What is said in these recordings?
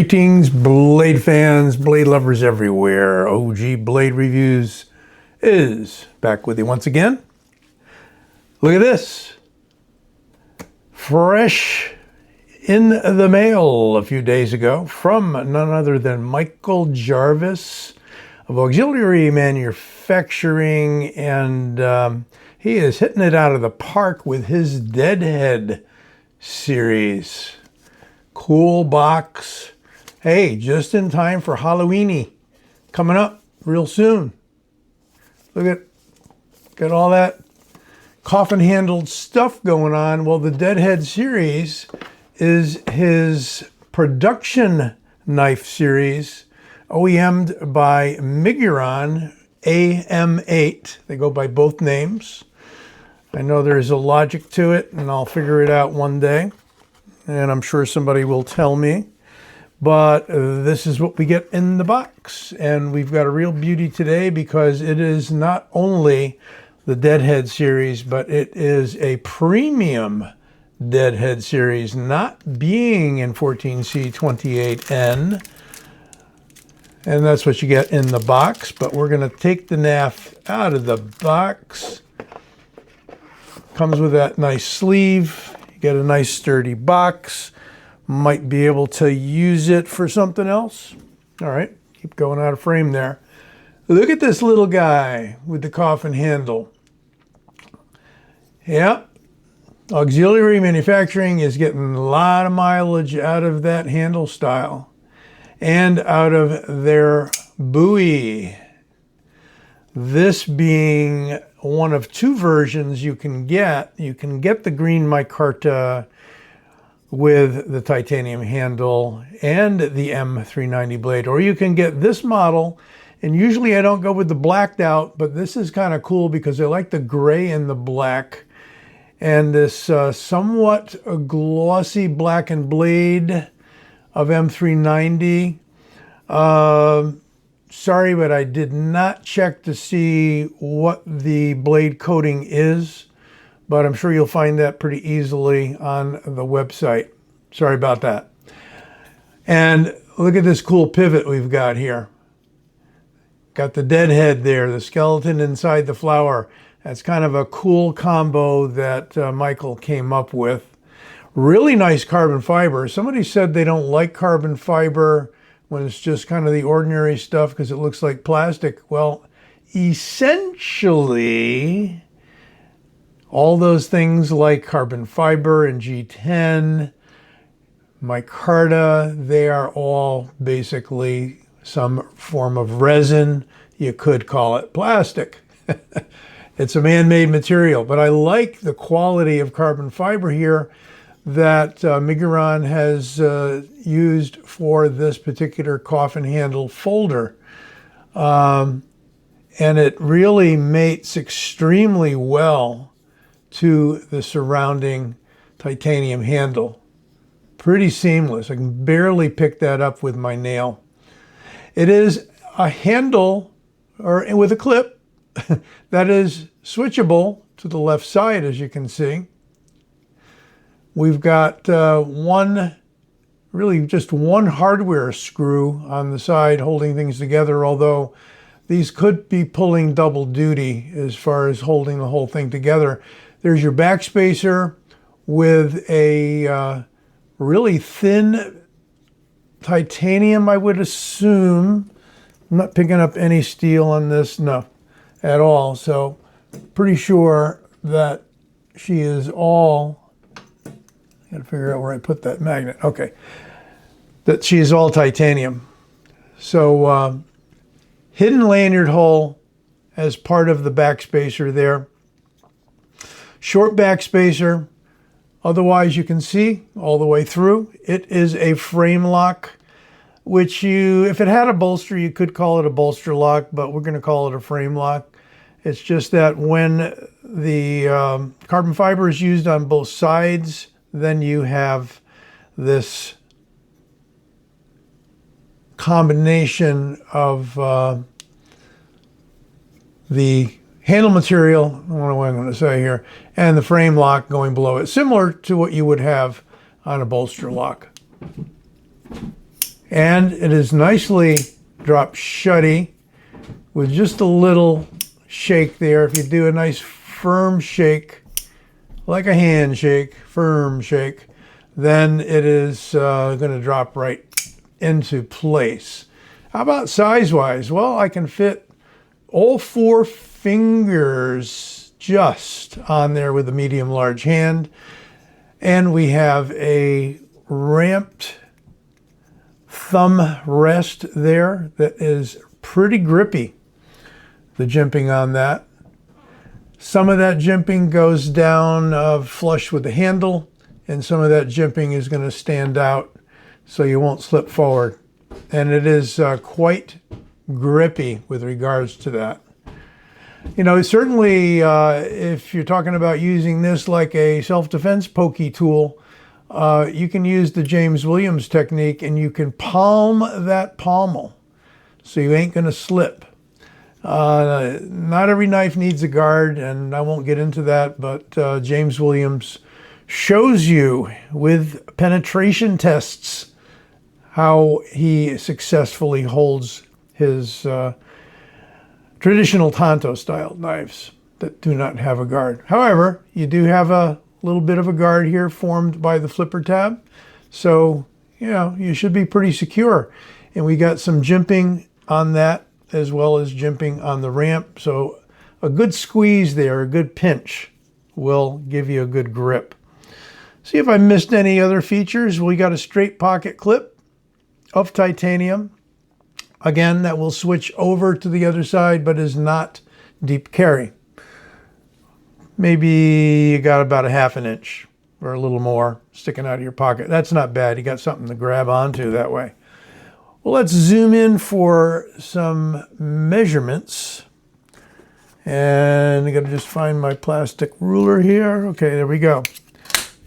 Greetings, blade fans, blade lovers everywhere. OG Blade Reviews is back with you once again. Look at this. Fresh in the mail a few days ago from none other than Michael Jarvis of Auxilliary Manufacturing, and he is hitting it out of the park with his Deadhead Series. Cool box. Hey, just in time for Halloweeny coming up real soon. Look at, got all that coffin handled stuff going on. Well, the Deadhead Series is his production knife series, OEM'd by Miguron OEM'ed. They go by both names. I know there's a logic to it, and I'll figure it out one day. And I'm sure somebody will tell me. But this is what we get in the box. And we've got a real beauty today because it is not only the Deadhead series, but it is a premium Deadhead series, not being in 14C28N. And that's what you get in the box. But we're going to take the NAF out of the box. Comes with that nice sleeve. Get a nice sturdy box. Might be able to use it for something else. All right, keep going out of frame there. Look at this little guy with the coffin handle. Yeah, Auxilliary Manufacturing is getting a lot of mileage out of that handle style and out of their Bowie. This being one of two versions you can get. You can get the green micarta with the titanium handle and the M390 blade, or you can get this model. And usually I don't go with the blacked out, but this is kind of cool because I like the gray and the black. And this somewhat glossy blackened blade of M390. Sorry, but I did not check to see what the blade coating is, but I'm sure you'll find that pretty easily on the website. Sorry about that. And look at this cool pivot we've got here. Got the Deadhead there, the skeleton inside the flower. That's kind of a cool combo that Michael came up with. Really nice carbon fiber. Somebody said they don't like carbon fiber when it's just kind of the ordinary stuff because it looks like plastic. Well, essentially, all those things like carbon fiber and G10, micarta, they are all basically some form of resin. You could call it plastic. It's a man-made material, but I like the quality of carbon fiber here that Miguron has used for this particular coffin handle folder. And it really mates extremely well to the surrounding titanium handle. Pretty seamless. I can barely pick that up with my nail. It is a handle or with a clip that is switchable to the left side, as you can see. We've got really just one hardware screw on the side holding things together, although these could be pulling double duty as far as holding the whole thing together. There's your backspacer with a really thin titanium, I would assume. I'm not picking up any steel on this, no, at all. So pretty sure that she is all, I gotta figure out where I put that magnet. Okay, that she is all titanium. So hidden lanyard hole as part of the backspacer there. Short backspacer. Otherwise, you can see all the way through. It is a frame lock, which if it had a bolster, you could call it a bolster lock, but we're going to call it a frame lock. It's just that when the carbon fiber is used on both sides, then you have this combination of the handle material, I don't know what I'm going to say here, and the frame lock going below it, similar to what you would have on a bolster lock. And it is nicely drop shutty with just a little shake there. If you do a nice firm shake, like a handshake, firm shake, then it is going to drop right into place. How about size-wise? Well, I can fit all 4 fingers just on there with a medium-large hand. And we have a ramped thumb rest there that is pretty grippy, the jimping on that. Some of that jimping goes down flush with the handle, and some of that jimping is going to stand out so you won't slip forward. And it is quite grippy with regards to that. You know, certainly if you're talking about using this like a self-defense pokey tool, you can use the James Williams technique, and you can palm that pommel so you ain't going to slip. Not every knife needs a guard, and I won't get into that, but James Williams shows you with penetration tests how he successfully holds his traditional Tanto style knives that do not have a guard. However, you do have a little bit of a guard here formed by the flipper tab, so you know you should be pretty secure. And we got some jimping on that as well as jimping on the ramp, so a good squeeze there, a good pinch will give you a good grip. See if I missed any other features. We got a straight pocket clip of titanium. Again, that will switch over to the other side, but is not deep carry. Maybe you got about a ½ inch or a little more sticking out of your pocket. That's not bad. You got something to grab onto that way. Well, let's zoom in for some measurements. And I got to just find my plastic ruler here. Okay, there we go.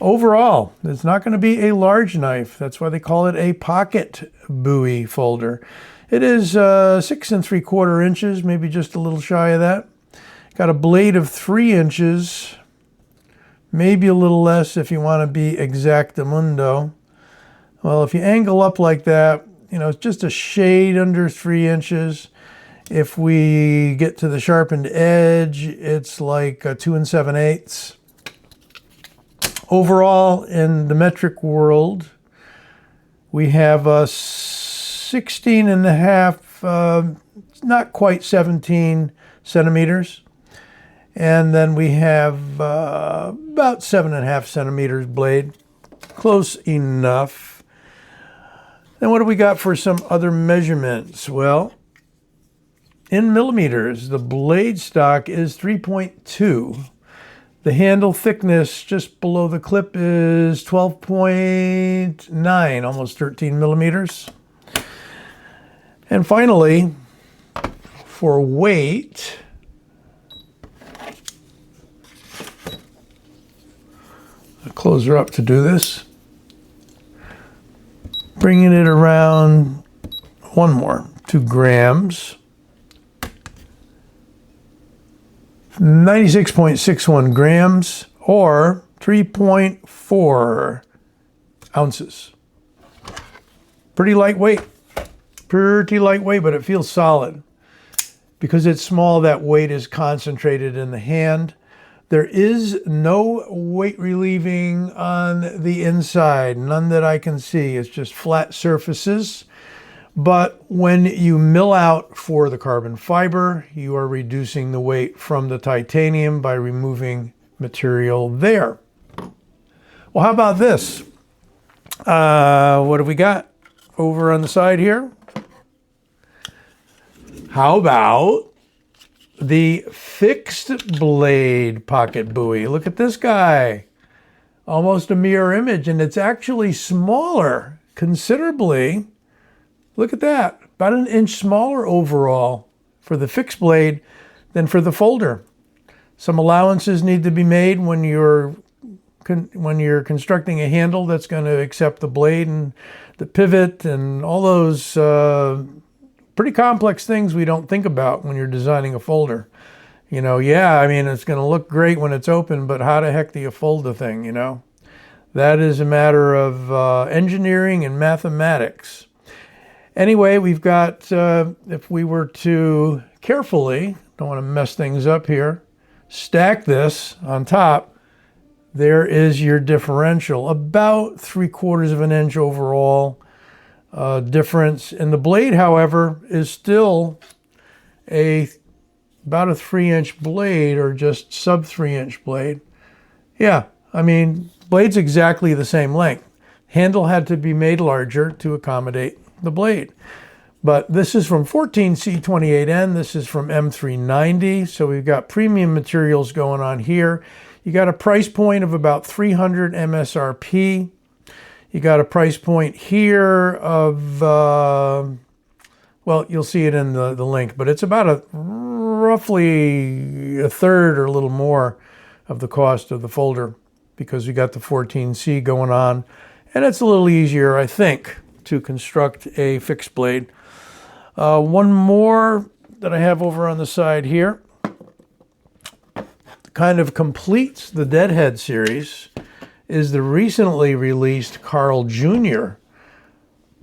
Overall, it's not going to be a large knife. That's why they call it a pocket Bowie folder. It is 6 3/4 inches, maybe just a little shy of that. Got a blade of 3 inches, maybe a little less if you want to be exactamundo. Well, if you angle up like that, you know, it's just a shade under 3 inches. If we get to the sharpened edge, it's like 2 7/8. Overall, in the metric world, we have a 16.5, not quite 17 centimeters. And then we have about 7.5 centimeters blade. Close enough. Then what do we got for some other measurements? Well, in millimeters, the blade stock is 3.2. The handle thickness just below the clip is 12.9, almost 13 millimeters. And finally, for weight, I'll close her up to do this. Bringing it around 2 grams. 96.61 grams or 3.4 ounces. Pretty lightweight, but it feels solid. Because it's small, that weight is concentrated in the hand. There is no weight relieving on the inside, none that I can see. It's just flat surfaces. But when you mill out for the carbon fiber, you are reducing the weight from the titanium by removing material there. Well, how about this? What have we got over on the side here? How about the fixed blade pocket Bowie? Look at this guy. Almost a mirror image, and it's actually smaller considerably. Look at that, about 1 inch smaller overall for the fixed blade than for the folder. Some allowances need to be made when you're constructing a handle that's going to accept the blade and the pivot and all those pretty complex things we don't think about when you're designing a folder. You know, yeah, I mean, it's going to look great when it's open, but how the heck do you fold the thing, you know? That is a matter of engineering and mathematics. Anyway, we've got, if we were to carefully, don't want to mess things up here, stack this on top, there is your differential, about 3/4 of an inch overall difference. And the blade, however, is still about a 3-inch blade, or just sub 3-inch blade. Yeah, I mean, blade's exactly the same length. Handle had to be made larger to accommodate the blade. But this is from 14C28N, this is from M390, so we've got premium materials going on here. You got a price point of about $300 MSRP. You got a price point here of, well, you'll see it in the link, but it's about roughly a third or a little more of the cost of the folder, because we got the 14C going on, and it's a little easier, I think, to construct a fixed blade. One more that I have over on the side here kind of completes the Deadhead series is the recently released Carl Jr.,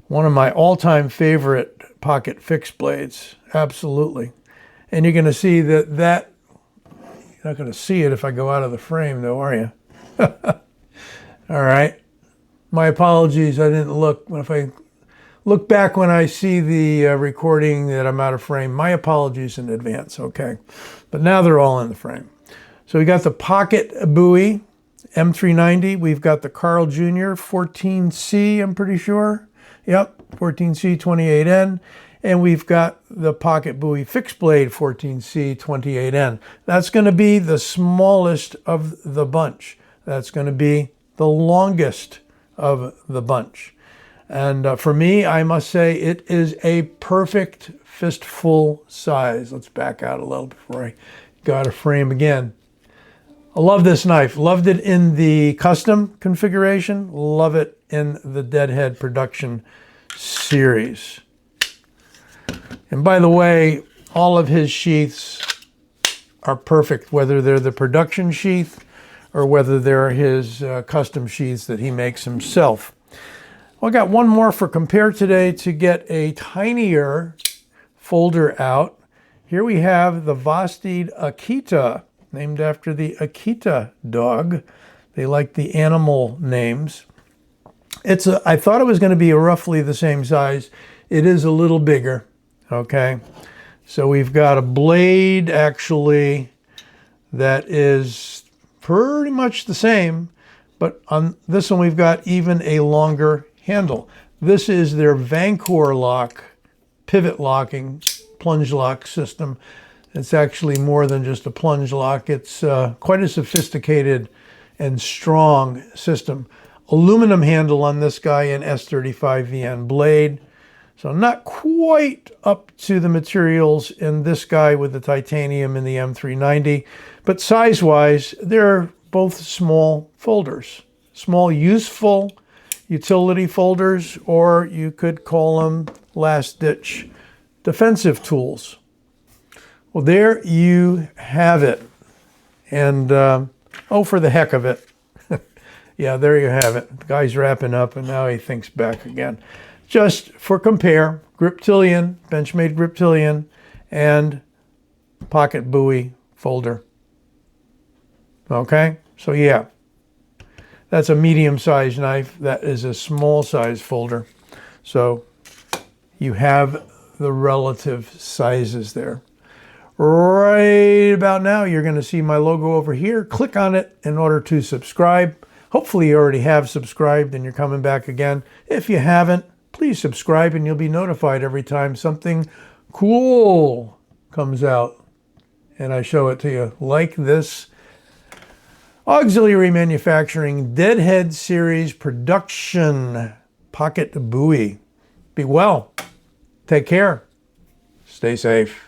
one of my all-time favorite pocket fixed blades, absolutely. And you're going to see that you're not going to see it if I go out of the frame though, are you? All right. My apologies, I didn't look. If I look back when I see the recording that I'm out of frame, my apologies in advance, okay? But now they're all in the frame. So we got the pocket Bowie M390. We've got the Carl Jr. 14C, I'm pretty sure. Yep, 14C 28N. And we've got the pocket Bowie fixed blade 14C 28N. That's going to be the smallest of the bunch. That's going to be the longest of the bunch. And for me, I must say it is a perfect fistful size. Let's back out a little before I go out of frame again. I love this knife. Loved it in the custom configuration. Love it in the Deadhead production series. And by the way, all of his sheaths are perfect, whether they're the production sheath or whether they're his custom sheaths that he makes himself. Well, I got one more for compare today to get a tinier folder out. Here we have the Vosteed Akita, named after the Akita dog. They like the animal names. I thought it was going to be roughly the same size. It is a little bigger, okay? So we've got a blade actually that is pretty much the same, but on this one we've got even a longer handle. This is their Vancor lock, pivot locking, plunge lock system. It's actually more than just a plunge lock. It's quite a sophisticated and strong system. Aluminum handle on this guy, an S35VN blade. So not quite up to the materials in this guy with the titanium and the M390, but size-wise, they're both small folders. Small, useful utility folders, or you could call them last-ditch defensive tools. Well, there you have it. And, oh, for the heck of it. Yeah, there you have it. The guy's wrapping up, and now he thinks back again. Just for compare, Griptilian, Benchmade Griptilian, and pocket Bowie folder. Okay, so yeah, that's a medium-sized knife. That is a small-size folder. So you have the relative sizes there. Right about now, you're going to see my logo over here. Click on it in order to subscribe. Hopefully you already have subscribed and you're coming back again. If you haven't, please subscribe and you'll be notified every time something cool comes out and I show it to you, like this Auxilliary Manufacturing Deadhead Series production pocket Bowie. Be well. Take care. Stay safe.